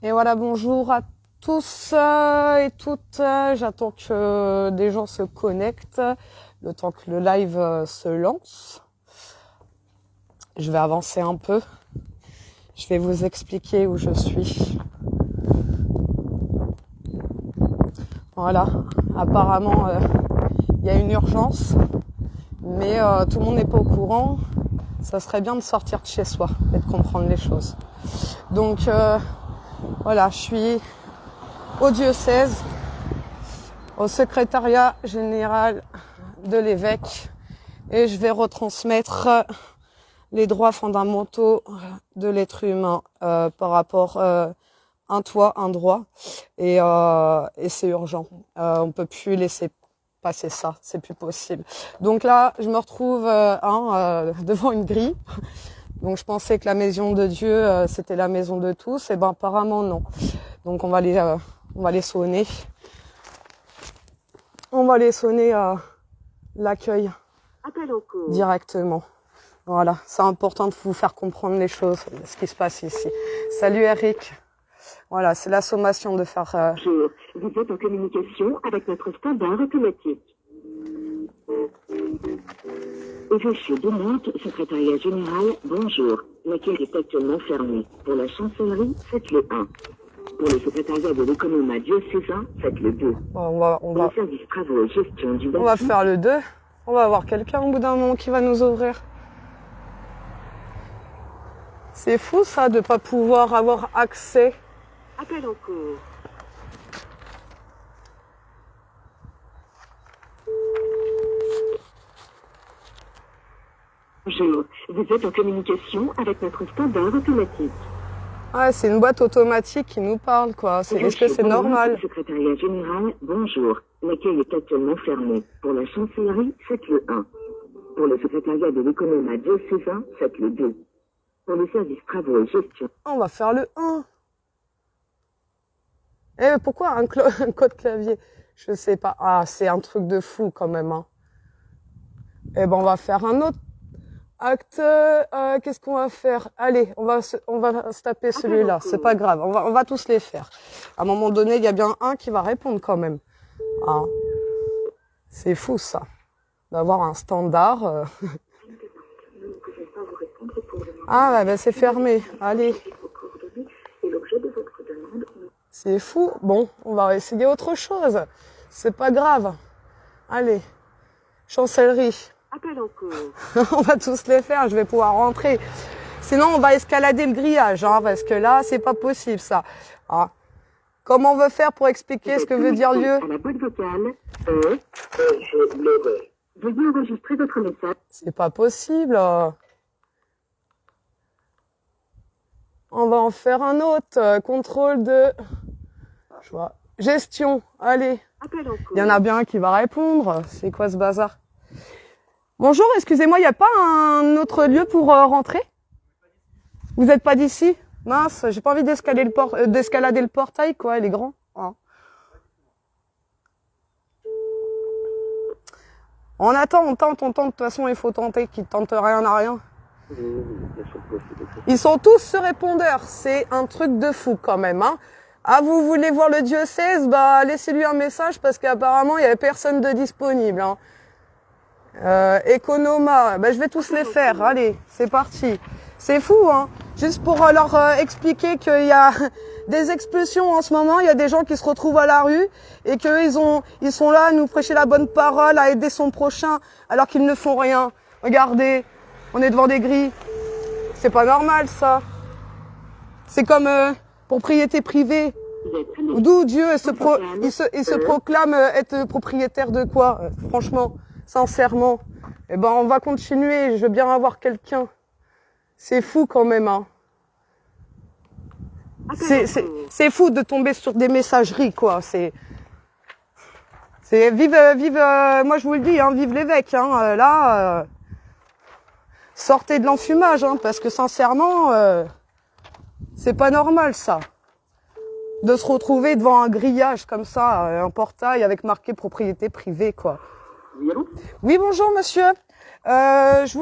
Et voilà, bonjour à tous et toutes. J'attends que des gens se connectent, le temps que le live se lance. Je vais avancer un peu. Je vais vous expliquer où je suis. Voilà, apparemment, il y a une urgence, mais tout le monde n'est pas au courant. Ça serait bien de sortir de chez soi et de comprendre les choses. Donc, voilà, je suis au diocèse, au secrétariat général de l'évêque, et je vais retransmettre les droits fondamentaux de l'être humain par rapport un toit, un droit, et c'est urgent. On peut plus laisser passer ça, c'est plus possible. Donc là, je me retrouve devant une grille. Donc je pensais que la maison de Dieu c'était la maison de tous, et ben apparemment non. Donc on va les sonner. On va les sonner l'accueil directement. Voilà, c'est important de vous faire comprendre les choses, ce qui se passe ici. Salut Eric. Voilà, c'est la sommation de faire... Bonjour, vous êtes en communication avec notre standard automatique. Évêché de Nantes, secrétariat général, bonjour. L'accueil est actuellement fermé. Pour la chancellerie, faites le 1. Pour le secrétariat de l'économat diocésain, faites le 2. on va Pour le service travaux et gestion du bâtiment, on va faire le 2. On va avoir quelqu'un au bout d'un moment qui va nous ouvrir. C'est fou ça de pas pouvoir avoir accès. appel en cours. Bonjour, vous êtes en communication avec notre standard automatique. Ah, c'est une boîte automatique qui nous parle, quoi. Est-ce que c'est normal? Secrétariat général, bonjour. L'accueil est actuellement fermé. Pour la chancellerie, faites le 1. Pour le secrétariat de l'économat diocésain, faites le 2. Pour le service travaux et gestion. On va faire le 1. Eh, pourquoi un code clavier? Je sais pas. Ah, c'est un truc de fou quand même. Hein. Eh ben, on va faire un autre acte. Qu'est-ce qu'on va faire? Allez, on va se taper celui-là. C'est pas grave. On va tous les faire. À un moment donné, il y a bien un qui va répondre quand même. Hein. C'est fou ça, d'avoir un standard. Ah, ben c'est fermé. Allez. C'est fou. Bon, on va essayer autre chose. C'est pas grave. Allez. Chancellerie. Appel en cours. On va tous les faire. Je vais pouvoir rentrer. Sinon, on va escalader le grillage, hein, parce que là, c'est pas possible, ça. Ah. Comment on veut faire pour expliquer ce que veut dire Dieu? À la boîte vocale, veuillez enregistrer votre message. C'est pas possible. On va en faire un autre. Contrôle de... Gestion. Allez. Appel en cours. Il y en a bien un qui va répondre. C'est quoi ce bazar? Bonjour, excusez-moi, il n'y a pas un autre lieu pour rentrer? Vous n'êtes pas d'ici? Mince, j'ai pas envie d'escalader le portail, quoi, il est grand. Ah. On attend, on tente, de toute façon il faut tenter, qui tente rien n'a rien. Ils sont tous sur répondeur, c'est un truc de fou quand même. Hein. Ah, vous voulez voir le diocèse? Bah, laissez-lui un message parce qu'apparemment il n'y avait personne de disponible. Hein. Economa, bah, je vais tous les faire, allez, c'est parti. C'est fou, hein. Juste pour leur expliquer qu'il y a des expulsions en ce moment, il y a des gens qui se retrouvent à la rue et qu'eux, ils sont là à nous prêcher la bonne parole, à aider son prochain, alors qu'ils ne font rien. Regardez, on est devant des grilles. C'est pas normal, ça. C'est comme propriété privée. D'où Dieu il se proclame être propriétaire de quoi, franchement, sincèrement. Eh ben, on va continuer, je veux bien avoir quelqu'un. C'est fou quand même, hein. C'est fou de tomber sur des messageries, quoi. Moi je vous le dis, hein, vive l'évêque, hein. Là, sortez de l'enfumage, hein, parce que sincèrement, c'est pas normal ça. De se retrouver devant un grillage comme ça, un portail avec marqué propriété privée, quoi. Oui, allô? Oui, bonjour monsieur. Je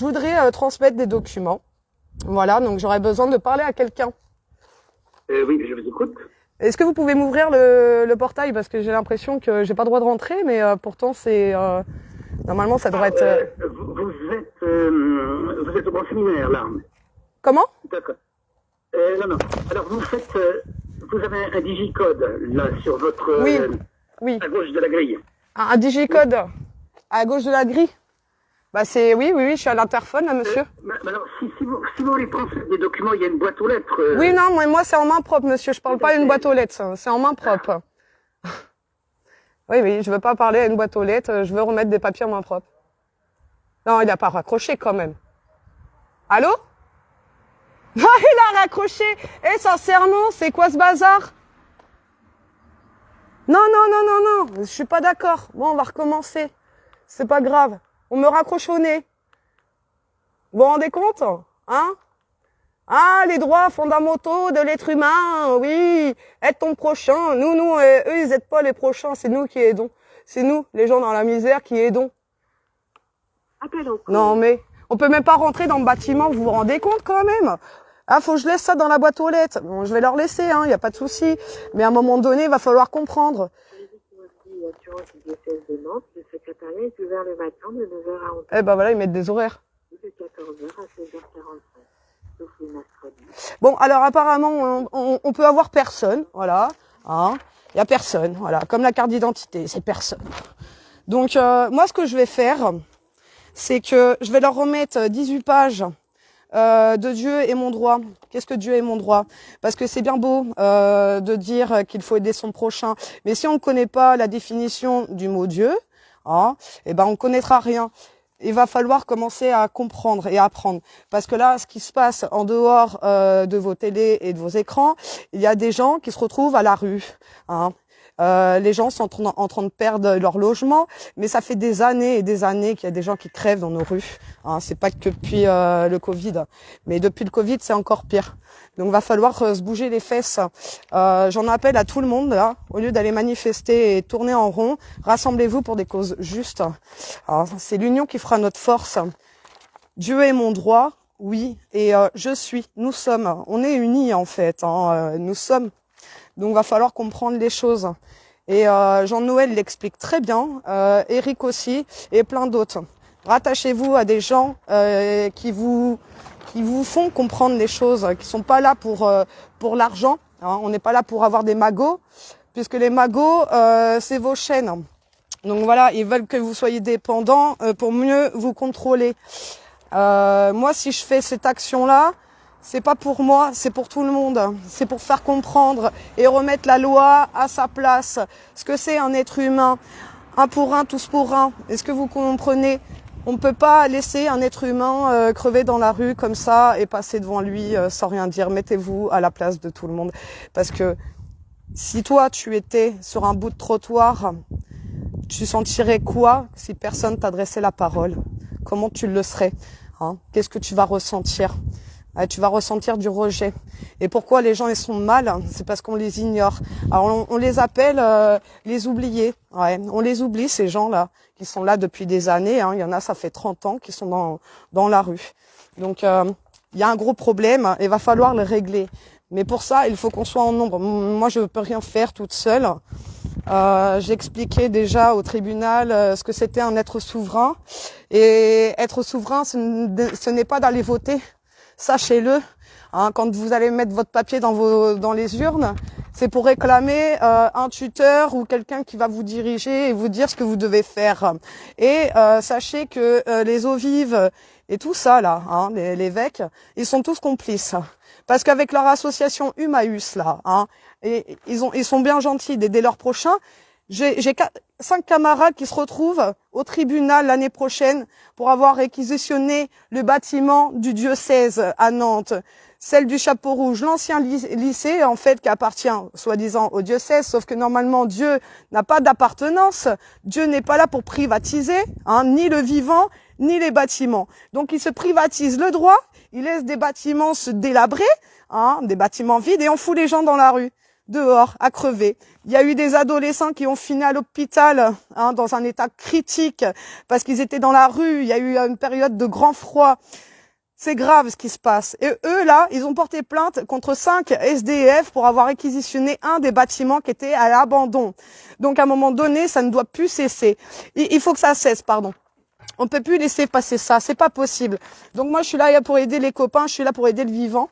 voudrais transmettre des documents. Voilà, donc j'aurais besoin de parler à quelqu'un. Oui, je vous écoute. Est-ce que vous pouvez m'ouvrir le portail parce que j'ai l'impression que j'ai pas le droit de rentrer, mais pourtant c'est normalement ça devrait être. Vous êtes au bon séminaire là. Comment? D'accord. Non. Alors vous avez un digicode là sur votre. Oui. Oui. À gauche de la grille. Un digicode à gauche de la grille. Bah c'est oui, je suis à l'interphone là, monsieur. Alors si vous voulez transmettre des documents, il y a une boîte aux lettres. Oui, non, moi c'est en main propre, monsieur. Je parle pas à une boîte aux lettres, ça. C'est en main propre. Oui, je veux pas parler à une boîte aux lettres. Je veux remettre des papiers en main propre. Non, il a pas raccroché quand même. Allô? Ah, il a raccroché. Sincèrement, c'est quoi ce bazar? Non, je suis pas d'accord. Bon, on va recommencer. C'est pas grave. On me raccroche au nez. Vous vous rendez compte? Hein? Ah, les droits fondamentaux de l'être humain, oui, aide ton prochain. Nous, eux, ils aident pas les prochains, c'est nous qui aidons. C'est nous, les gens dans la misère, qui aidons. Non, mais on peut même pas rentrer dans le bâtiment, vous vous rendez compte quand même? Ah, faut que je laisse ça dans la boîte aux lettres. Bon, je vais leur laisser, y a pas de souci. Mais à un moment donné, il va falloir comprendre. Eh ben voilà, ils mettent des horaires. Bon, alors apparemment, on peut avoir personne, voilà. Il y a personne, voilà. Comme la carte d'identité, c'est personne. Donc, moi, ce que je vais faire, c'est que je vais leur remettre 18 pages de Dieu et mon droit. Qu'est-ce que Dieu est mon droit? Parce que c'est bien beau de dire qu'il faut aider son prochain, mais si on ne connaît pas la définition du mot Dieu, eh ben on connaîtra rien. Il va falloir commencer à comprendre et à apprendre. Parce que là, ce qui se passe en dehors de vos télés et de vos écrans, il y a des gens qui se retrouvent à la rue. Les gens sont en train de perdre leur logement, mais ça fait des années et des années qu'il y a des gens qui crèvent dans nos rues. C'est pas que depuis le Covid, mais depuis le Covid, c'est encore pire. Donc, va falloir se bouger les fesses. J'en appelle à tout le monde, là, au lieu d'aller manifester et tourner en rond, rassemblez-vous pour des causes justes. C'est l'union qui fera notre force. Dieu est mon droit, oui, et je suis. Nous sommes. On est unis en fait. Nous sommes. Donc, va falloir comprendre les choses. Et Jean-Noël l'explique très bien, Eric aussi, et plein d'autres. Rattachez-vous à des gens qui vous font comprendre les choses, qui sont pas là pour l'argent. On n'est pas là pour avoir des magots, puisque les magots, c'est vos chaînes. Donc voilà, ils veulent que vous soyez dépendants pour mieux vous contrôler. Moi, si je fais cette action-là, c'est pas pour moi, c'est pour tout le monde. C'est pour faire comprendre et remettre la loi à sa place. Ce que c'est un être humain. Un pour un, tous pour un. Est-ce que vous comprenez? On ne peut pas laisser un être humain crever dans la rue comme ça et passer devant lui sans rien dire. Mettez-vous à la place de tout le monde. Parce que si toi, tu étais sur un bout de trottoir, tu sentirais quoi si personne t'adressait la parole? Comment tu le serais? Qu'est-ce que tu vas ressentir? Tu vas ressentir du rejet. Et pourquoi les gens ils sont mal? C'est parce qu'on les ignore. Alors on les appelle les oubliés. Ouais, on les oublie ces gens-là qui sont là depuis des années. Il y en a, ça fait 30 ans qui sont dans la rue. Donc il y a un gros problème et il va falloir le régler. Mais pour ça, il faut qu'on soit en nombre. Moi, je ne peux rien faire toute seule. J'ai expliqué déjà au tribunal ce que c'était un être souverain. Et être souverain, ce n'est pas d'aller voter. Sachez-le, quand vous allez mettre votre papier dans les urnes, c'est pour réclamer un tuteur ou quelqu'un qui va vous diriger et vous dire ce que vous devez faire. Et sachez que les eaux vives et tout ça là, l'évêque, ils sont tous complices. Parce qu'avec leur association Humaeus là, et ils sont bien gentils d'aider leurs prochains. J'ai 5 camarades qui se retrouvent au tribunal l'année prochaine pour avoir réquisitionné le bâtiment du diocèse à Nantes, celle du Chapeau Rouge, l'ancien lycée en fait qui appartient soi-disant au diocèse, sauf que normalement Dieu n'a pas d'appartenance, Dieu n'est pas là pour privatiser, ni le vivant, ni les bâtiments. Donc il se privatise le droit, il laisse des bâtiments se délabrer, des bâtiments vides et on fout les gens dans la rue. Dehors, à crever. Il y a eu des adolescents qui ont fini à l'hôpital dans un état critique parce qu'ils étaient dans la rue. Il y a eu une période de grand froid. C'est grave ce qui se passe. Et eux, là, ils ont porté plainte contre 5 SDF pour avoir réquisitionné un des bâtiments qui était à l'abandon. Donc, à un moment donné, ça ne doit plus cesser. Il faut que ça cesse, pardon. On peut plus laisser passer ça. C'est pas possible. Donc, moi, je suis là pour aider les copains. Je suis là pour aider le vivant.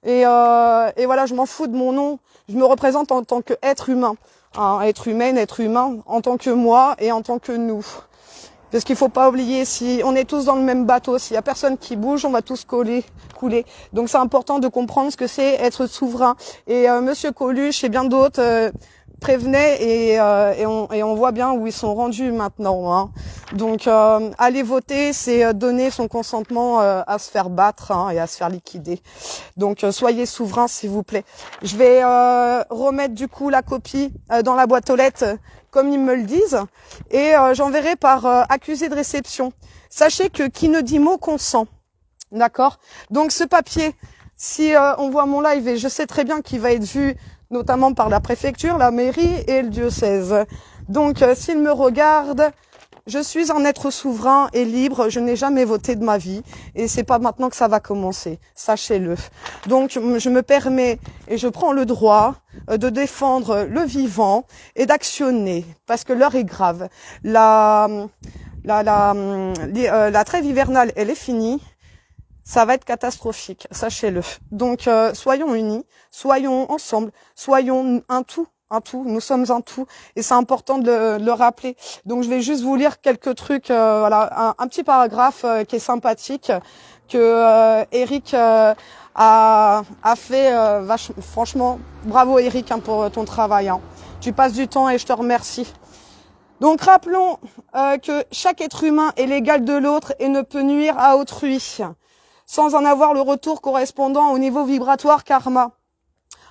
Et voilà, je m'en fous de mon nom. Je me représente en tant qu'être humain. Hein, être humaine, être humain, en tant que moi et en tant que nous. Parce qu'il faut pas oublier, si on est tous dans le même bateau, s'il y a personne qui bouge, on va tous couler. Donc c'est important de comprendre ce que c'est être souverain. Et Monsieur Coluche et bien d'autres prévenaient et on voit bien où ils sont rendus maintenant. Hein. Donc aller voter, c'est donner son consentement à se faire battre et à se faire liquider. Donc soyez souverains s'il vous plaît. Je vais remettre du coup la copie dans la boîte aux lettres comme ils me le disent, et j'enverrai par accusé de réception. Sachez que qui ne dit mot consent, d'accord? Donc ce papier, si on voit mon live, et je sais très bien qu'il va être vu notamment par la préfecture, la mairie et le diocèse. Donc s'ils me regardent, je suis un être souverain et libre, je n'ai jamais voté de ma vie et c'est pas maintenant que ça va commencer, sachez-le. Donc je me permets et je prends le droit de défendre le vivant et d'actionner parce que l'heure est grave. La trêve hivernale, elle est finie. Ça va être catastrophique, sachez-le. Donc soyons unis, soyons ensemble, soyons un tout. Nous sommes un tout et c'est important de le rappeler. Donc je vais juste vous lire quelques trucs, voilà, un petit paragraphe qui est sympathique que Eric a fait. Franchement, bravo Eric pour ton travail. Hein. Tu passes du temps et je te remercie. Donc rappelons que chaque être humain est l'égal de l'autre et ne peut nuire à autrui sans en avoir le retour correspondant au niveau vibratoire karma.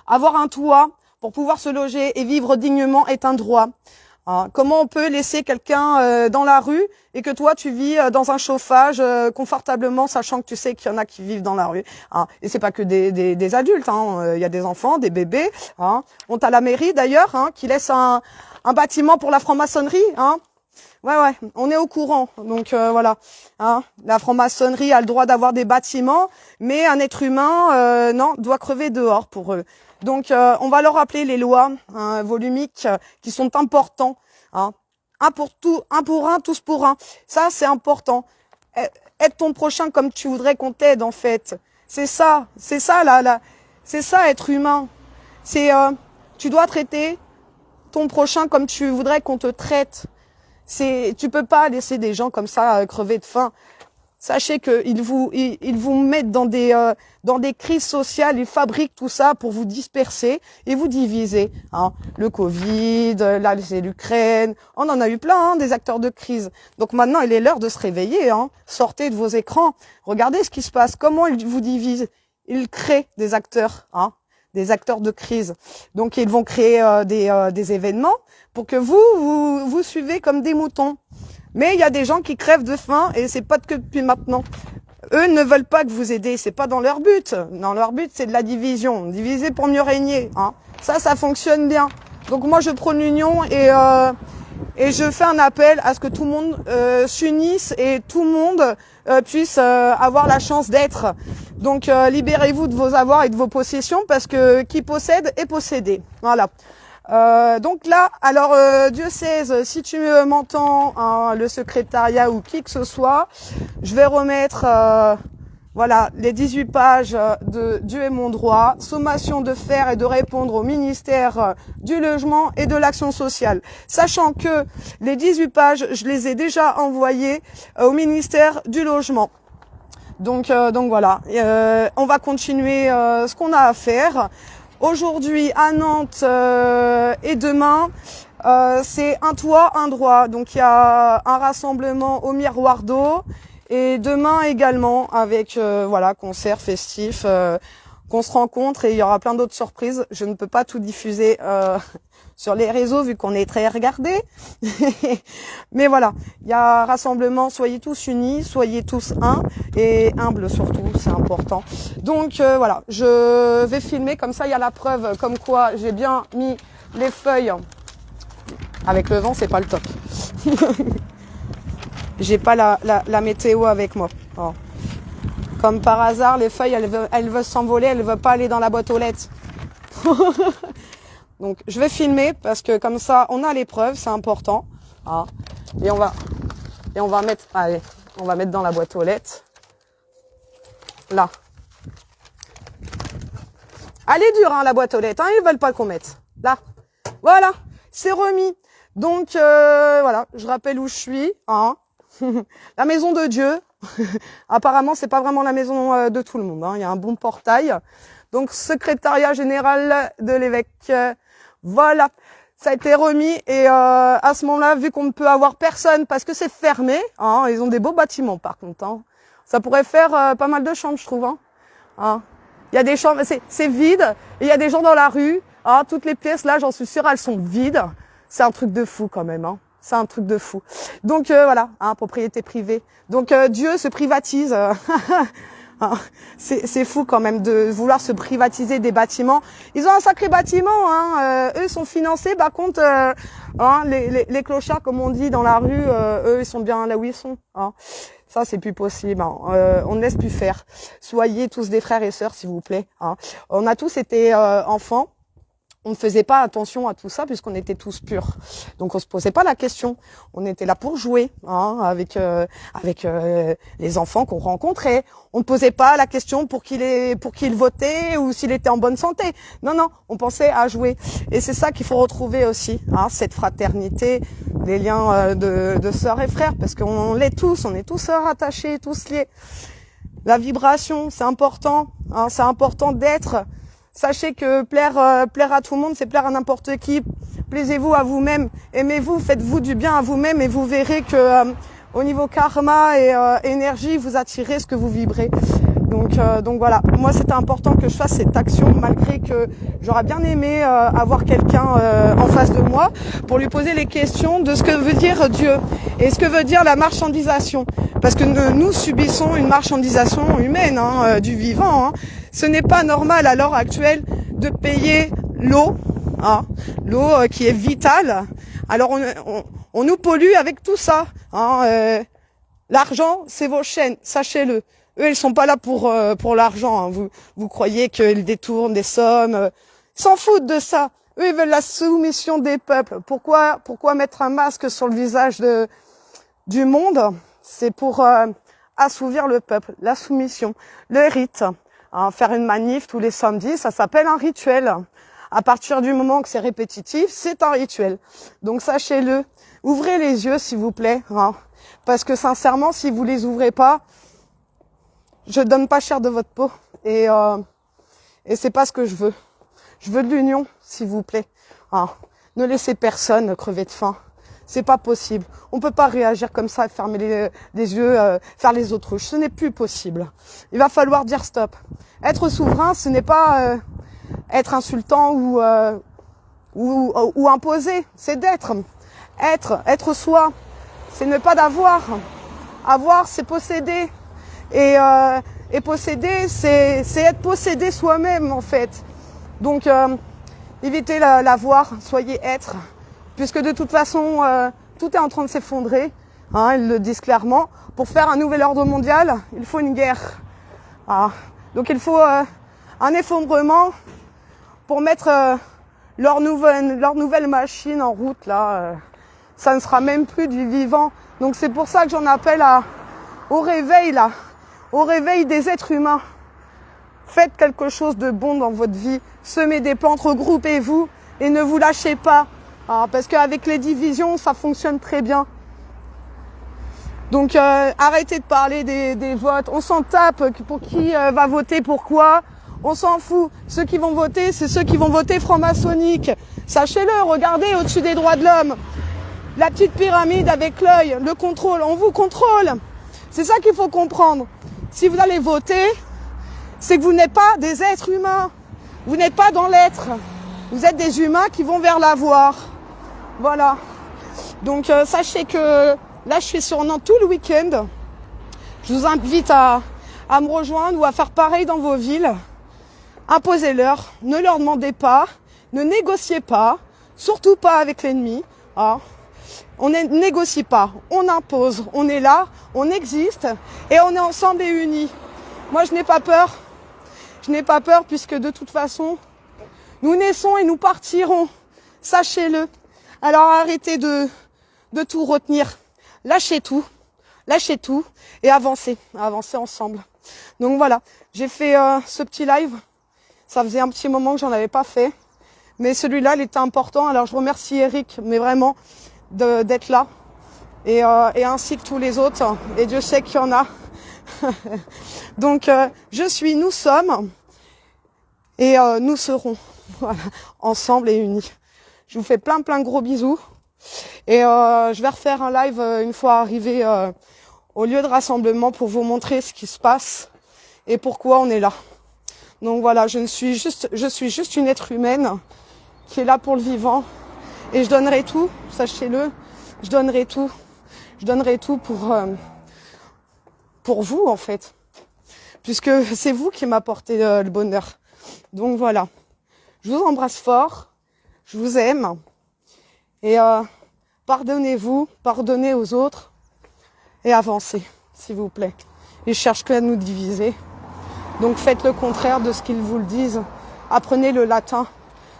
Avoir un toit pour pouvoir se loger et vivre dignement est un droit. Hein, comment on peut laisser quelqu'un dans la rue et que toi tu vis dans un chauffage confortablement, sachant que tu sais qu'il y en a qui vivent dans la rue. Hein, et c'est pas que des adultes, hein, y a des enfants, des bébés. Hein. On a la mairie d'ailleurs hein, qui laisse un bâtiment pour la franc-maçonnerie. Hein. Ouais, on est au courant. Donc voilà, hein, la franc-maçonnerie a le droit d'avoir des bâtiments, mais un être humain, non, doit crever dehors pour eux. Donc on va leur rappeler les lois volumiques qui sont importants. Hein. Un pour tout, un pour un, tous pour un. Ça c'est important. Aide ton prochain comme tu voudrais qu'on t'aide en fait. C'est ça là, c'est ça être humain. C'est tu dois traiter ton prochain comme tu voudrais qu'on te traite. Tu peux pas laisser des gens comme ça crever de faim. Sachez qu'ils vous mettent dans des crises sociales, ils fabriquent tout ça pour vous disperser et vous diviser. Hein. Le Covid, là c'est l'Ukraine, on en a eu plein hein, des acteurs de crise. Donc maintenant il est l'heure de se réveiller. Hein. Sortez de vos écrans, regardez ce qui se passe, comment ils vous divisent. Ils créent des acteurs, hein, des acteurs de crise. Donc ils vont créer des événements pour que vous suivez comme des moutons. Mais il y a des gens qui crèvent de faim et c'est pas que depuis maintenant. Eux ne veulent pas que vous aidez, c'est pas dans leur but. Dans leur but, c'est de la division, diviser pour mieux régner. Hein. Ça fonctionne bien. Donc moi, je prône l'union et je fais un appel à ce que tout le monde s'unisse et tout le monde puisse avoir la chance d'être. Donc libérez-vous de vos avoirs et de vos possessions parce que qui possède est possédé. Voilà. Donc là, alors diocèse, si tu m'entends, hein, le secrétariat ou qui que ce soit, je vais remettre voilà les 18 pages de Dieu est mon droit, sommation de faire et de répondre au ministère du logement et de l'action sociale. Sachant que les 18 pages, je les ai déjà envoyées au ministère du logement. Donc voilà, on va continuer ce qu'on a à faire. Aujourd'hui à Nantes et demain, c'est un toit, un droit. Donc il y a un rassemblement au Miroir d'eau et demain également avec voilà concert festif, qu'on se rencontre et il y aura plein d'autres surprises. Je ne peux pas tout diffuser sur les réseaux vu qu'on est très regardé. Mais voilà, il y a un rassemblement, soyez tous unis, soyez tous un et humbles surtout, c'est important. Donc voilà, je vais filmer comme ça, il y a la preuve comme quoi j'ai bien mis les feuilles. Avec le vent, c'est pas le top. J'ai pas la météo avec moi. Oh. Comme par hasard, les feuilles, elles veulent s'envoler, elles ne veulent pas aller dans la boîte aux lettres. Donc, je vais filmer parce que comme ça, on a les preuves, c'est important. Hein. Et on va mettre, allez, on va mettre dans la boîte aux lettres. Là. Elle est dure, hein, la boîte aux lettres. Hein, ils veulent pas qu'on mette. Là. Voilà. C'est remis. Donc, voilà. Je rappelle où je suis. Hein. La maison de Dieu. Apparemment, c'est pas vraiment la maison de tout le monde. Hein. Il y a un bon portail. Donc, secrétariat général de l'évêque. Voilà. Ça a été remis. Et à ce moment-là, vu qu'on ne peut avoir personne parce que c'est fermé, hein, ils ont des beaux bâtiments par contre. Hein. Ça pourrait faire pas mal de chambres, je trouve. Hein. Hein. Il y a des chambres, c'est vide. Et il y a des gens dans la rue. Hein, toutes les pièces, là, j'en suis sûre, elles sont vides. C'est un truc de fou quand même. Hein. C'est un truc de fou. Donc voilà, hein, propriété privée. Donc Dieu se privatise. C'est fou quand même de vouloir se privatiser des bâtiments. Ils ont un sacré bâtiment. Hein, eux sont financés. Par contre, hein, les clochards, comme on dit dans la rue, eux, ils sont bien là où ils sont. Hein. Ça, c'est plus possible. Hein. On ne laisse plus faire. Soyez tous des frères et sœurs, s'il vous plaît. Hein. On a tous été enfants. On ne faisait pas attention à tout ça puisqu'on était tous purs. Donc on se posait pas la question. On était là pour jouer, hein, avec les enfants qu'on rencontrait. On ne posait pas la question pour qu'il votait ou s'il était en bonne santé. Non, non, on pensait à jouer. Et c'est ça qu'il faut retrouver aussi, hein, cette fraternité, les liens de sœurs et frères, parce qu'on l'est tous, on est tous rattachés, tous liés. La vibration, c'est important, hein, c'est important d'être. Sachez que plaire à tout le monde, c'est plaire à n'importe qui. Plaisez-vous à vous-même, aimez-vous, faites-vous du bien à vous-même et vous verrez que au niveau karma et énergie, vous attirez ce que vous vibrez. Donc voilà, moi c'était important que je fasse cette action malgré que j'aurais bien aimé avoir quelqu'un en face de moi pour lui poser les questions de ce que veut dire Dieu et ce que veut dire la marchandisation. Parce que nous subissons une marchandisation humaine, hein, du vivant. Hein. Ce n'est pas normal à l'heure actuelle de payer l'eau, hein, l'eau qui est vitale. Alors on nous pollue avec tout ça. Hein, l'argent, c'est vos chaînes, sachez-le. Eux, ils sont pas là pour l'argent. Hein. Vous croyez qu'ils détournent des sommes. Ils s'en foutent de ça. Eux, ils veulent la soumission des peuples. Pourquoi mettre un masque sur le visage du monde? C'est pour assouvir le peuple, la soumission, le rite. Hein, faire une manif tous les samedis, ça s'appelle un rituel. À partir du moment que c'est répétitif, c'est un rituel. Donc sachez-le, ouvrez les yeux s'il vous plaît. Hein, parce que sincèrement, si vous les ouvrez pas, je donne pas cher de votre peau. Et c'est pas ce que je veux. Je veux de l'union, s'il vous plaît. Hein, ne laissez personne crever de faim. C'est pas possible. On peut pas réagir comme ça, fermer les yeux, faire les autruches. Ce n'est plus possible. Il va falloir dire stop. Être souverain, ce n'est pas être insultant ou imposer. C'est d'être. Être soi. C'est ne pas d'avoir. Avoir, c'est posséder. Et posséder, c'est être possédé soi-même, en fait. Donc, évitez l'avoir. Soyez être. Puisque de toute façon, tout est en train de s'effondrer, hein, ils le disent clairement. Pour faire un nouvel ordre mondial, il faut une guerre. Ah. Donc il faut un effondrement pour mettre leur nouvelle machine en route. Là, ça ne sera même plus du vivant. Donc c'est pour ça que j'en appelle au réveil, là, au réveil des êtres humains. Faites quelque chose de bon dans votre vie. Semez des plantes, regroupez-vous et ne vous lâchez pas. Alors, parce qu'avec les divisions, ça fonctionne très bien. Donc arrêtez de parler des votes. On s'en tape pour qui va voter, pourquoi. On s'en fout. Ceux qui vont voter, c'est ceux qui vont voter franc-maçonnique. Sachez-le, regardez au-dessus des droits de l'homme. La petite pyramide avec l'œil, le contrôle. On vous contrôle. C'est ça qu'il faut comprendre. Si vous allez voter, c'est que vous n'êtes pas des êtres humains. Vous n'êtes pas dans l'être. Vous êtes des humains qui vont vers l'avoir. Voilà. Donc sachez que là je suis sur Nantes tout le week-end. Je vous invite à me rejoindre ou à faire pareil dans vos villes. Imposez-leur, ne leur demandez pas, ne négociez pas, surtout pas avec l'ennemi. Hein. On ne négocie pas, on impose, on est là, on existe et on est ensemble et unis. Moi, je n'ai pas peur. Je n'ai pas peur puisque de toute façon, nous naissons et nous partirons. Sachez-le. Alors arrêtez de tout retenir. Lâchez tout et avancez ensemble. Donc voilà, j'ai fait ce petit live. Ça faisait un petit moment que j'en avais pas fait. Mais celui-là, il était important. Alors je remercie Eric, mais vraiment, d'être là. Et ainsi que tous les autres. Et Dieu sait qu'il y en a. Donc, nous sommes, et nous serons. Voilà, ensemble et unis. Je vous fais plein de gros bisous. Et je vais refaire un live une fois arrivé au lieu de rassemblement pour vous montrer ce qui se passe et pourquoi on est là. Donc voilà, je suis juste une être humaine qui est là pour le vivant. Et je donnerai tout, sachez-le, je donnerai tout pour vous en fait. Puisque c'est vous qui m'apportez le bonheur. Donc voilà, je vous embrasse fort, je vous aime. Et pardonnez-vous, pardonnez aux autres et avancez, s'il vous plaît. Ils cherchent que à nous diviser. Donc faites le contraire de ce qu'ils vous le disent. Apprenez le latin,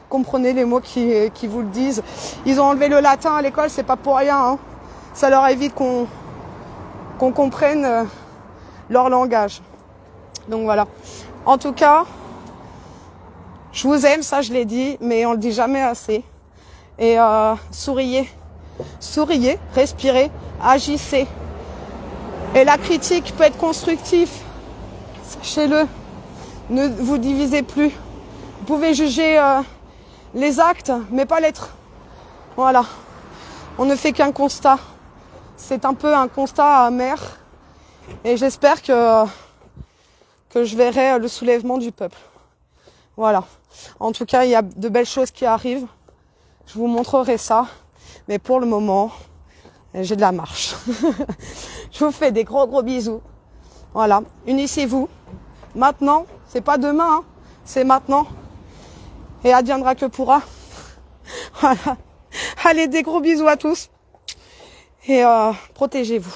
comprenez les mots qui vous le disent. Ils ont enlevé le latin à l'école, c'est pas pour rien. Hein. Ça leur évite qu'on comprenne leur langage. Donc voilà. En tout cas, je vous aime, ça je l'ai dit, mais on le dit jamais assez. Et souriez, respirez, agissez. Et la critique peut être constructive. Sachez-le, ne vous divisez plus. Vous pouvez juger les actes, mais pas l'être. Voilà, on ne fait qu'un constat. C'est un peu un constat amer. Et j'espère que je verrai le soulèvement du peuple. Voilà. En tout cas, il y a de belles choses qui arrivent. Je vous montrerai ça. Mais pour le moment, j'ai de la marche. Je vous fais des gros bisous. Voilà. Unissez-vous. Maintenant. C'est pas demain, hein. C'est maintenant. Et adviendra que pourra. Voilà. Allez, des gros bisous à tous. Et protégez-vous.